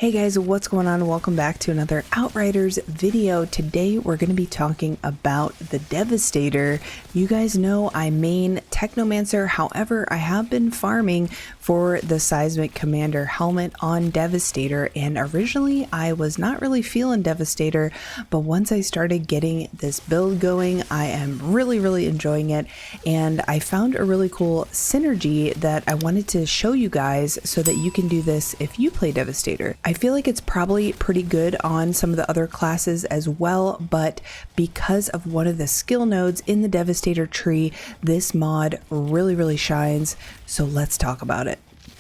Hey guys, what's going on? Welcome back to another Outriders video. Today we're going to be talking about the Devastator. You guys know I main Technomancer, however I have been farming for the Seismic Commander helmet on Devastator, and originally I was not really feeling Devastator, but once I started getting this build going, I am really enjoying it, and I found a really cool synergy that I wanted to show you guys so that you can do this if you play Devastator. I feel like it's probably pretty good on some of the other classes as well, but because of one of the skill nodes in the Devastator tree, this mod really shines, so let's talk about it.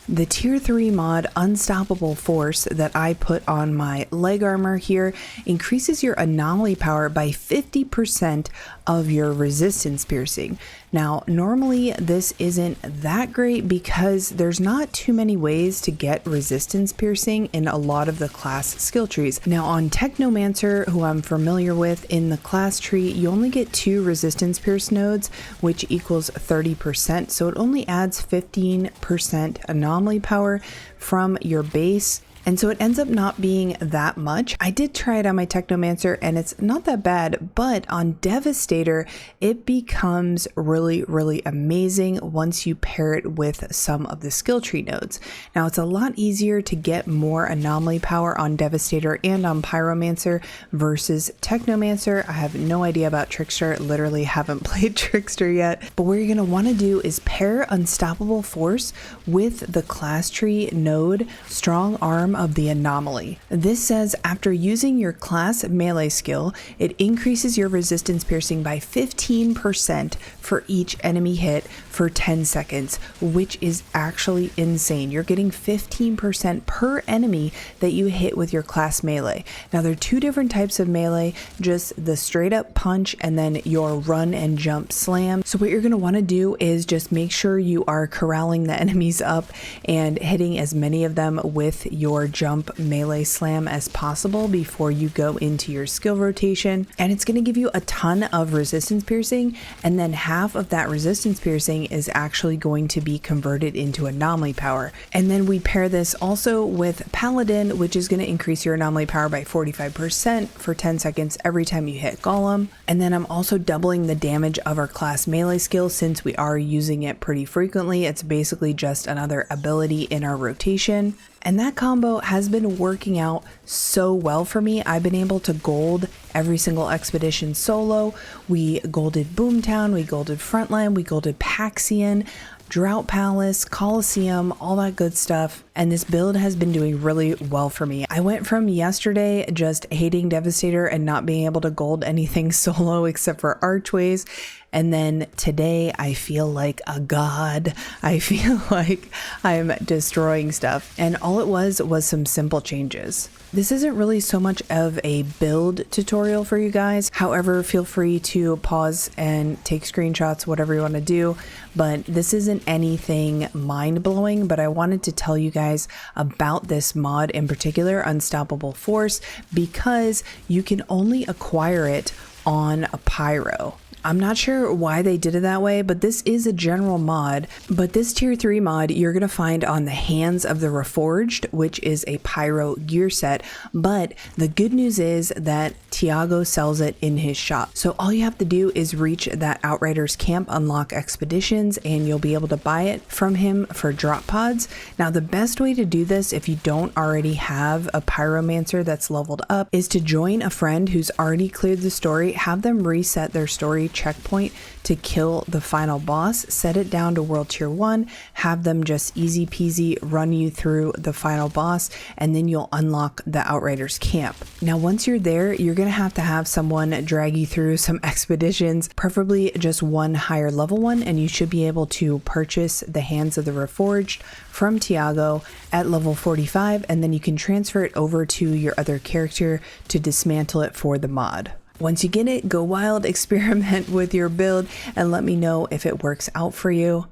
The tier 3 mod Unstoppable Force that I put on my leg armor here increases your anomaly power by 50% of your resistance piercing. Now normally this isn't that great because there's not too many ways to get resistance piercing in a lot of the class skill trees. Now on Technomancer, who I'm familiar with, in the class tree you only get 2 resistance pierce nodes, which equals 30%, so it only adds 15% anomaly power from your base. And so it ends up not being that much. I did try it on my Technomancer and it's not that bad, but on Devastator, it becomes really amazing once you pair it with some of the skill tree nodes. Now it's a lot easier to get more anomaly power on Devastator and on Pyromancer versus Technomancer. I have no idea about Trickster, literally haven't played Trickster yet, but what you're gonna wanna do is pair Unstoppable Force with the class tree node Strong Arm of the Anomaly. This says after using your class melee skill, it increases your resistance piercing by 15% for each enemy hit for 10 seconds, which is actually insane. You're getting 15% per enemy that you hit with your class melee. Now there are 2 different types of melee, just the straight up punch and then your run and jump slam. So what you're going to want to do is just make sure you are corralling the enemies up and hitting as many of them with your jump melee slam as possible before you go into your skill rotation, and it's going to give you a ton of resistance piercing, and then half of that resistance piercing is actually going to be converted into anomaly power. And then we pair this also with Paladin, which is going to increase your anomaly power by 45% for 10 seconds every time you hit Golem. And then I'm also doubling the damage of our class melee skill since we are using it pretty frequently. It's basically just another ability in our rotation. And that combo has been working out so well for me. I've been able to gold every single expedition solo. We golded Boomtown, we golded Frontline, we golded Paxian, Drought Palace, Coliseum, all that good stuff. And this build has been doing really well for me. I went from yesterday just hating Devastator and not being able to gold anything solo except for archways. And then today I feel like a god. I feel like I'm destroying stuff. And all it was some simple changes. This isn't really so much of a build tutorial for you guys. However, feel free to pause and take screenshots, whatever you want to do. But this isn't anything mind-blowing, but I wanted to tell you guys about this mod in particular, Unstoppable Force, because you can only acquire it on a PYRO. I'm not sure why they did it that way, but this is a general mod. But this tier 3 mod you're going to find on the Hands of the Reforged, which is a PYRO gear set. But the good news is that Tiago sells it in his shop. So all you have to do is reach that Outriders camp, unlock expeditions, and you'll be able to buy it from him for drop pods. Now the best way to do this if you don't already have a Pyromancer that's leveled up is to join a friend who's already cleared the story, have them reset their story checkpoint to kill the final boss, set it down to world tier 1, have them just easy peasy run you through the final boss, and then you'll unlock the Outriders camp. Now once you're there, you're gonna have to have someone drag you through some expeditions, preferably just one higher level one, and you should be able to purchase the Hands of the Reforged from Tiago at level 45, and then you can transfer it over to your other character to dismantle it for the mod. Once you get it, go wild, experiment with your build, and let me know if it works out for you.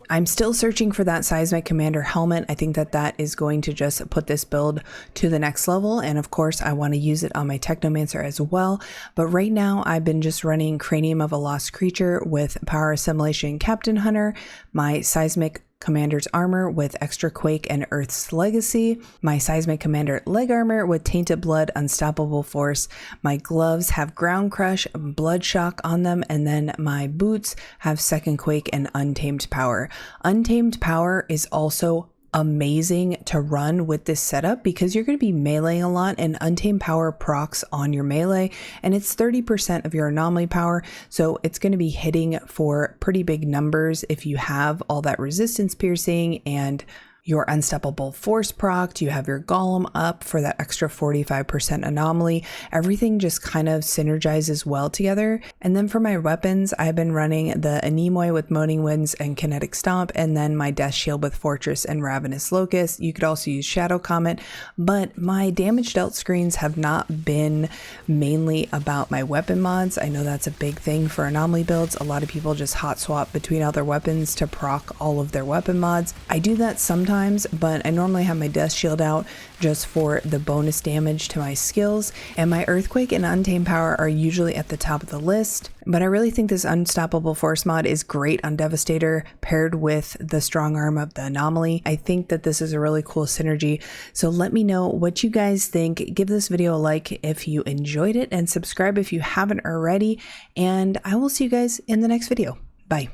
I'm still searching for that Seismic Commander helmet. I think that is going to just put this build to the next level, and of course I want to use it on my Technomancer as well. But right now I've been just running Cranium of a Lost Creature with Power Assimilation Captain Hunter, my Seismic Commander's Armor with Extra Quake and Earth's Legacy, my Seismic Commander leg armor with Tainted Blood, Unstoppable Force, my gloves have Ground Crush, Blood Shock on them, and then my boots have Second Quake and Untamed Power. Untamed Power is also amazing to run with this setup because you're going to be meleeing a lot, and Untamed Power procs on your melee, and it's 30% of your Anomaly power, so it's going to be hitting for pretty big numbers if you have all that resistance piercing and your Unstoppable Force proc. You have your Golem up for that extra 45% Anomaly. Everything just kind of synergizes well together. And then for my weapons, I've been running the Anomaly with Moaning Winds and Kinetic Stomp, and then my Death Shield with Fortress and Ravenous Locust. You could also use Shadow Comet, but my damage dealt screens have not been mainly about my weapon mods. I know that's a big thing for Anomaly builds. A lot of people just hot swap between other weapons to proc all of their weapon mods. I do that sometimes, but I normally have my Death Shield out just for the bonus damage to my skills, and my Earthquake and Untamed Power are usually at the top of the list. But I really think this Unstoppable Force mod is great on Devastator paired with the strong arm of the Anomaly. I think that this is a really cool synergy, so let me know what you guys think. Give this video a like if you enjoyed it, and subscribe if you haven't already, and I will see you guys in the next video. Bye.